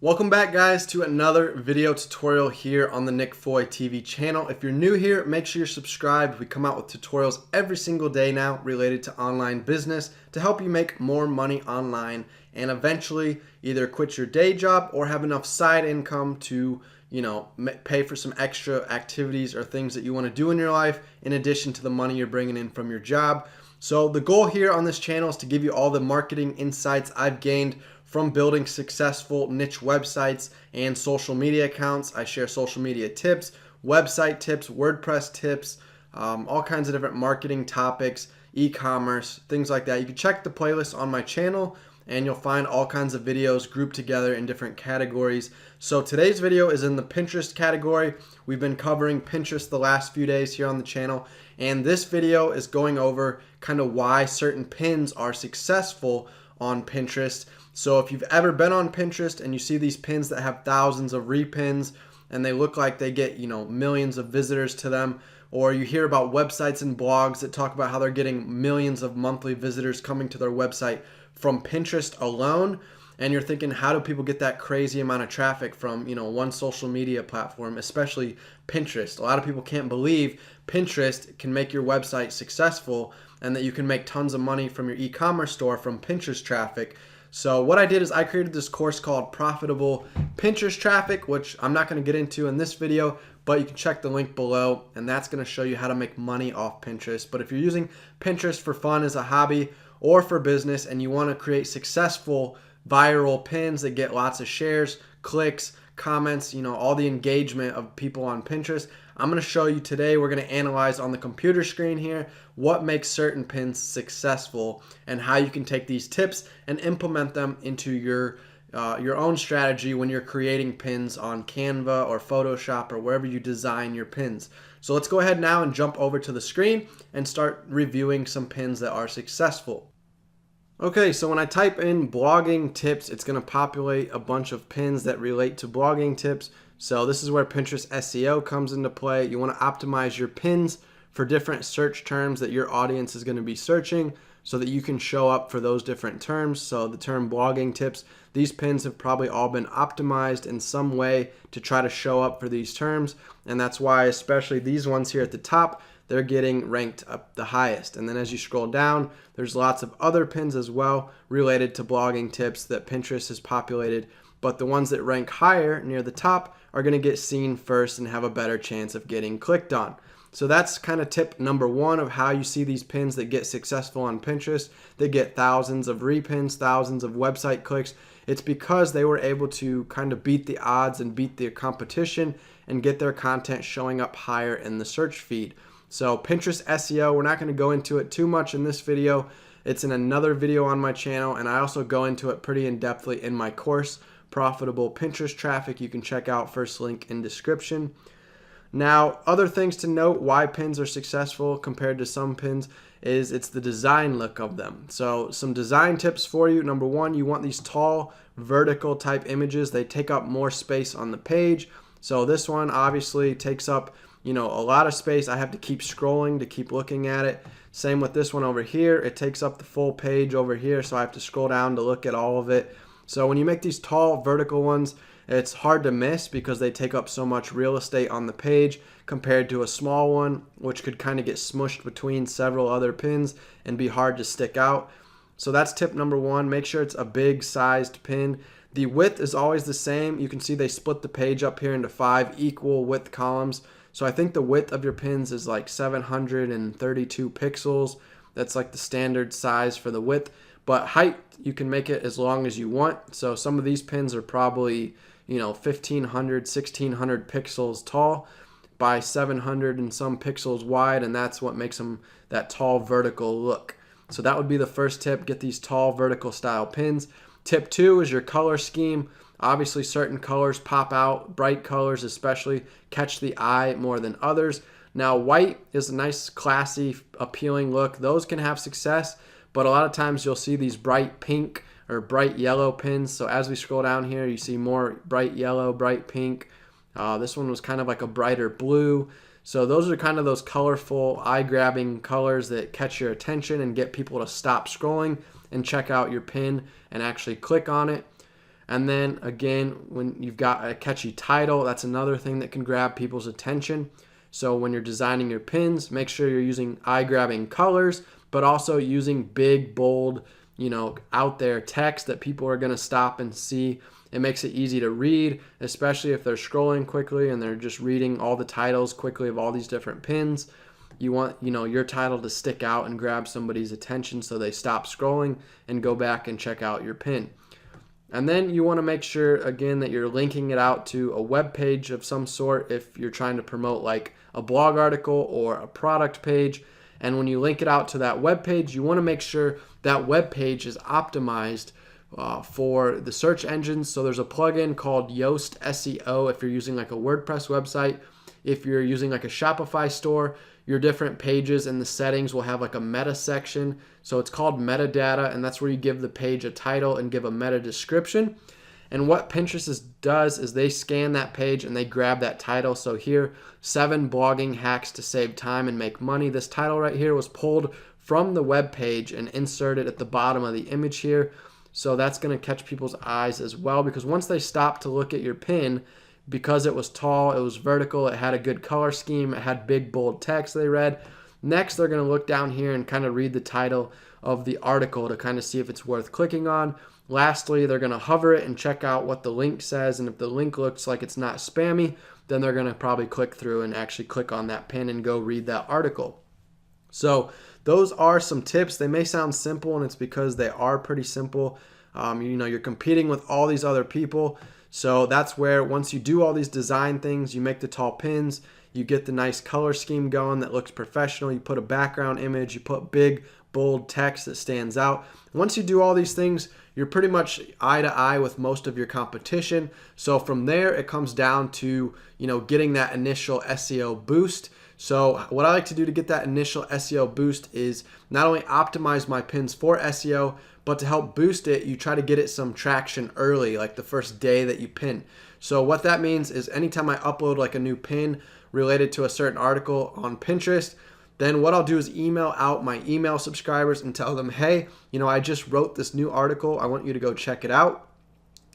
Welcome back, guys, to another video tutorial here on the Nick Foy TV channel. If you're new here, make sure you're subscribed. We come out with tutorials every single day now related to online business to help you make more money online and eventually either quit your day job or have enough side income to, pay for some extra activities or things that you want to do in your life in addition to the money you're bringing in from your job. So the goal here on this channel is to give you all the marketing insights I've gained from building successful niche websites and social media accounts. I share social media tips, website tips, WordPress tips, all kinds of different marketing topics, e-commerce, things like that. You can check the playlist on my channel and you'll find all kinds of videos grouped together in different categories. So today's video is in the Pinterest category. We've been covering Pinterest the last few days here on the channel, and this video is going over kind of why certain pins are successful on Pinterest. So if you've ever been on Pinterest and you see these pins that have thousands of repins and they look like they get, millions of visitors to them, or you hear about websites and blogs that talk about how they're getting millions of monthly visitors coming to their website from Pinterest alone, and you're thinking, how do people get that crazy amount of traffic from, one social media platform, especially Pinterest? A lot of people can't believe Pinterest can make your website successful and that you can make tons of money from your e-commerce store from Pinterest traffic. So what I did is I created this course called Profitable Pinterest Traffic, which I'm not going to get into in this video, but you can check the link below, and that's going to show you how to make money off Pinterest. But if you're using Pinterest for fun as a hobby or for business and you want to create successful viral pins that get lots of shares, clicks, comments, all the engagement of people on Pinterest, I'm going to show you today. We're going to analyze on the computer screen here what makes certain pins successful and how you can take these tips and implement them into your own strategy when you're creating pins on Canva or Photoshop or wherever you design your pins. So let's go ahead now and jump over to the screen and start reviewing some pins that are successful. Okay, so when I type in blogging tips, it's going to populate a bunch of pins that relate to blogging tips. So this is where Pinterest SEO comes into play. You want to optimize your pins for different search terms that your audience is going to be searching so that you can show up for those different terms. So the term blogging tips, these pins have probably all been optimized in some way to try to show up for these terms. And that's why especially these ones here at the top, they're getting ranked up the highest. And then as you scroll down, there's lots of other pins as well related to blogging tips that Pinterest has populated. But the ones that rank higher near the top are going to get seen first and have a better chance of getting clicked on. So that's kind of tip number one of how you see these pins that get successful on Pinterest. They get thousands of repins, thousands of website clicks. It's because they were able to kind of beat the odds and beat their competition and get their content showing up higher in the search feed. So Pinterest SEO, we're not going to go into it too much in this video. It's in another video on my channel, and I also go into it pretty in-depthly in my course, Profitable Pinterest Traffic. You can check out first link in description. Now, other things to note why pins are successful compared to some pins is it's the design look of them. So some design tips for you. Number one, you want these tall vertical type images. They take up more space on the page. So this one obviously takes up a lot of space. I have to keep scrolling to keep looking at it. Same with this one over here. It takes up the full page over here, so I have to scroll down to look at all of it. So when you make these tall vertical ones, it's hard to miss because they take up so much real estate on the page compared to a small one, which could kind of get smushed between several other pins and be hard to stick out. So that's tip number one. Make sure it's a big sized pin. The width is always the same. You can see they split the page up here into 5 equal width columns. So I think the width of your pins is like 732 pixels. That's like the standard size for the width. But height, you can make it as long as you want. So some of these pins are probably, 1,500, 1,600 pixels tall by 700 and some pixels wide. And that's what makes them that tall vertical look. So that would be the first tip. Get these tall vertical style pins. Tip 2 is your color scheme. Obviously, certain colors pop out. Bright colors especially catch the eye more than others. Now, white is a nice, classy, appealing look. Those can have success, but a lot of times you'll see these bright pink or bright yellow pins. So as we scroll down here, you see more bright yellow, bright pink. This one was kind of like a brighter blue. So those are kind of those colorful, eye-grabbing colors that catch your attention and get people to stop scrolling and check out your pin and actually click on it. And then again, when you've got a catchy title, that's another thing that can grab people's attention. So when you're designing your pins, make sure you're using eye-grabbing colors, but also using big, bold, out there text that people are going to stop and see. It makes it easy to read, especially if they're scrolling quickly and they're just reading all the titles quickly of all these different pins. You want, your title to stick out and grab somebody's attention so they stop scrolling and go back and check out your pin. And then you want to make sure, again, that you're linking it out to a web page of some sort if you're trying to promote like a blog article or a product page. And when you link it out to that web page, you want to make sure that web page is optimized for the search engines. So there's a plugin called Yoast SEO if you're using like a WordPress website. If you're using like a Shopify store, your different pages and the settings will have like a meta section. So it's called metadata, and that's where you give the page a title and give a meta description. And what Pinterest does is they scan that page and they grab that title. So here, 7 blogging hacks to save time and make money. This title right here was pulled from the web page and inserted at the bottom of the image here. So that's going to catch people's eyes as well, because once they stop to look at your pin, because it was tall, it was vertical, it had a good color scheme, it had big bold text they read. Next, they're going to look down here and kind of read the title of the article to kind of see if it's worth clicking on. Lastly, they're going to hover it and check out what the link says, and if the link looks like it's not spammy, then they're going to probably click through and actually click on that pin and go read that article. So those are some tips. They may sound simple, and it's because they are pretty simple. You're competing with all these other people. So that's where once you do all these design things, you make the tall pins, you get the nice color scheme going that looks professional, you put a background image, you put big, bold text that stands out. Once you do all these things, you're pretty much eye to eye with most of your competition. So from there, it comes down to, getting that initial SEO boost. So what I like to do to get that initial SEO boost is not only optimize my pins for SEO, but to help boost it, you try to get it some traction early, like the first day that you pin. So what that means is anytime I upload like a new pin related to a certain article on Pinterest, then what I'll do is email out my email subscribers and tell them, hey, I just wrote this new article. I want you to go check it out.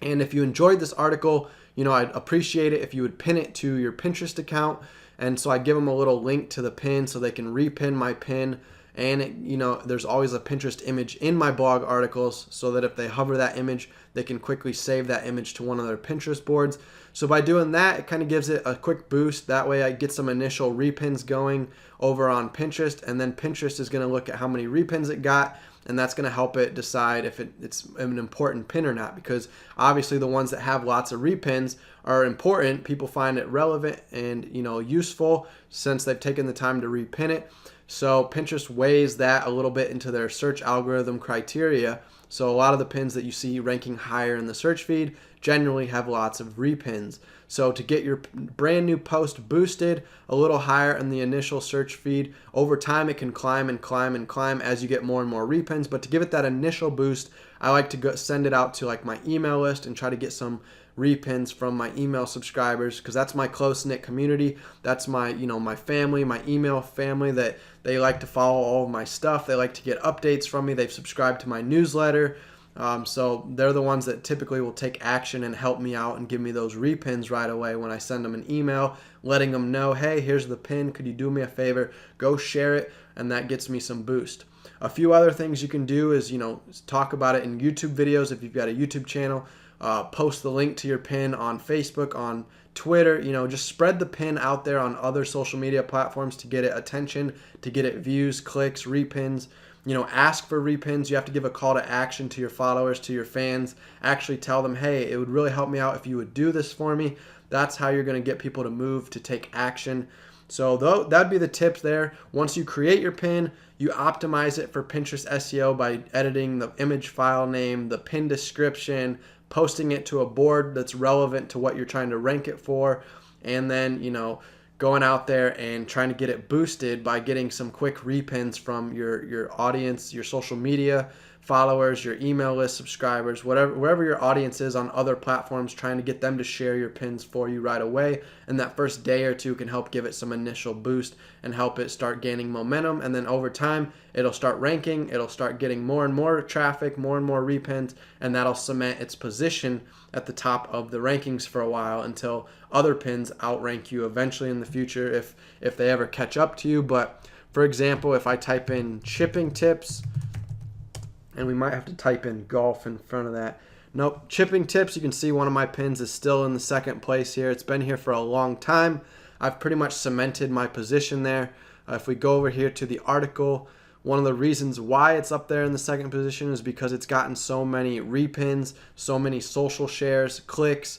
And if you enjoyed this article, I'd appreciate it if you would pin it to your Pinterest account. And so I give them a little link to the pin so they can repin my pin. And there's always a Pinterest image in my blog articles so that if they hover that image, they can quickly save that image to one of their Pinterest boards. So by doing that, it kind of gives it a quick boost. That way I get some initial repins going over on Pinterest, and then Pinterest is going to look at how many repins it got, and that's going to help it decide if it's an important pin or not, because obviously the ones that have lots of repins are important. People find it relevant and useful since they've taken the time to repin it. So Pinterest weighs that a little bit into their search algorithm criteria. So a lot of the pins that you see ranking higher in the search feed generally have lots of repins. So to get your brand new post boosted a little higher in the initial search feed, over time it can climb and climb and climb as you get more and more repins. But to give it that initial boost, I like to send it out to like my email list and try to get some repins from my email subscribers, because that's my close-knit community. That's my my family, my email family, that they like to follow all of my stuff. They like to get updates from me. They've subscribed to my newsletter. So they're the ones that typically will take action and help me out and give me those repins right away when I send them an email letting them know, hey, here's the pin. Could you do me a favor? Go share it. And that gets me some boost. A few other things you can do is, talk about it in YouTube videos if you've got a YouTube channel. Post the link to your pin on Facebook, on Twitter, just spread the pin out there on other social media platforms to get it attention, to get it views, clicks, repins. Ask for repins. You have to give a call to action to your followers, to your fans. Actually tell them, hey, it would really help me out if you would do this for me. That's how you're going to get people to move, to take action. So that'd be the tips there. Once you create your pin, you optimize it for Pinterest SEO by editing the image file name, the pin description, posting it to a board that's relevant to what you're trying to rank it for, and then, going out there and trying to get it boosted by getting some quick repins from your audience, your social media followers, your email list subscribers, wherever your audience is on other platforms, trying to get them to share your pins for you right away. And that first day or two can help give it some initial boost and help it start gaining momentum. And then over time, it'll start ranking, it'll start getting more and more traffic, more and more repins, and that'll cement its position at the top of the rankings for a while until other pins outrank you eventually in the future if they ever catch up to you. But for example, if I type in chipping tips, and we might have to type in golf in front of that. Nope, chipping tips, you can see one of my pins is still in the second place here. It's been here for a long time. I've pretty much cemented my position there. If we go over here to the article, one of the reasons why it's up there in the second position is because it's gotten so many repins, so many social shares, clicks,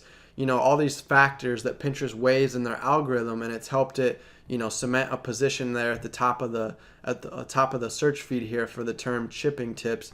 all these factors that Pinterest weighs in their algorithm, and it's helped it, cement a position there at the top of the search feed here for the term chipping tips.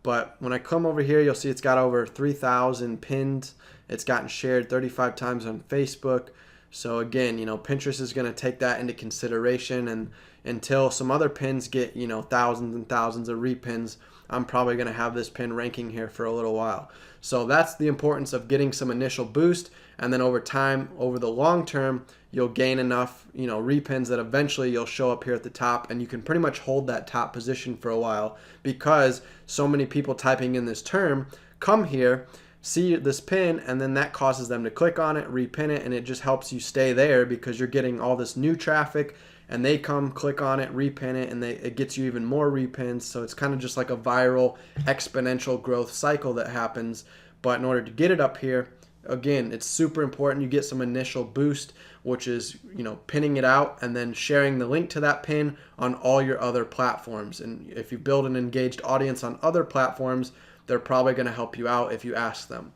But when I come over here, you'll see it's got over 3,000 pins. It's gotten shared 35 times on Facebook. So again, Pinterest is going to take that into consideration, and until some other pins get, thousands and thousands of repins, I'm probably going to have this pin ranking here for a little while. So that's the importance of getting some initial boost, and then over time, over the long term, you'll gain enough, repins that eventually you'll show up here at the top, and you can pretty much hold that top position for a while because so many people typing in this term come here, see this pin, and then that causes them to click on it, repin it, and it just helps you stay there because you're getting all this new traffic, and they come, click on it, repin it, and it gets you even more repins. So it's kind of just like a viral exponential growth cycle that happens. But in order to get it up here, again, it's super important you get some initial boost, which is, pinning it out and then sharing the link to that pin on all your other platforms. And if you build an engaged audience on other platforms, they're probably going to help you out if you ask them.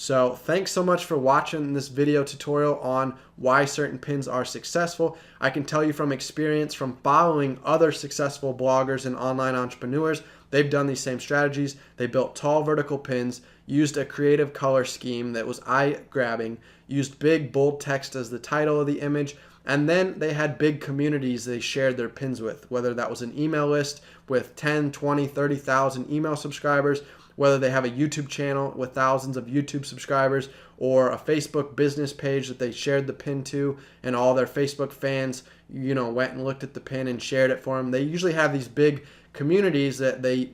So thanks so much for watching this video tutorial on why certain pins are successful. I can tell you from experience from following other successful bloggers and online entrepreneurs, they've done these same strategies. They built tall vertical pins, used a creative color scheme that was eye-grabbing, used big bold text as the title of the image, and then they had big communities they shared their pins with, whether that was an email list with 10, 20, 30,000 email subscribers, whether they have a YouTube channel with thousands of YouTube subscribers, or a Facebook business page that they shared the pin to, and all their Facebook fans, went and looked at the pin and shared it for them. They usually have these big communities that they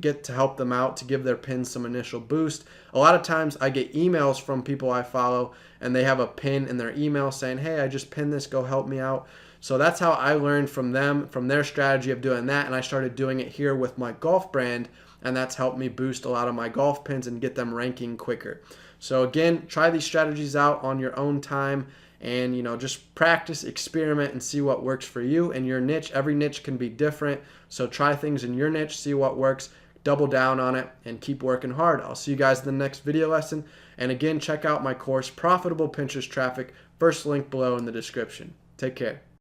get to help them out to give their pins some initial boost. A lot of times I get emails from people I follow, and they have a pin in their email saying, hey, I just pinned this, go help me out. So that's how I learned from them, from their strategy of doing that, and I started doing it here with my golf brand, and that's helped me boost a lot of my golf pins and get them ranking quicker. So again, try these strategies out on your own time, and just practice, experiment, and see what works for you and your niche. Every niche can be different, so try things in your niche, see what works, double down on it, and keep working hard. I'll see you guys in the next video lesson. And again, check out my course, Profitable Pinterest Traffic, first link below in the description. Take care.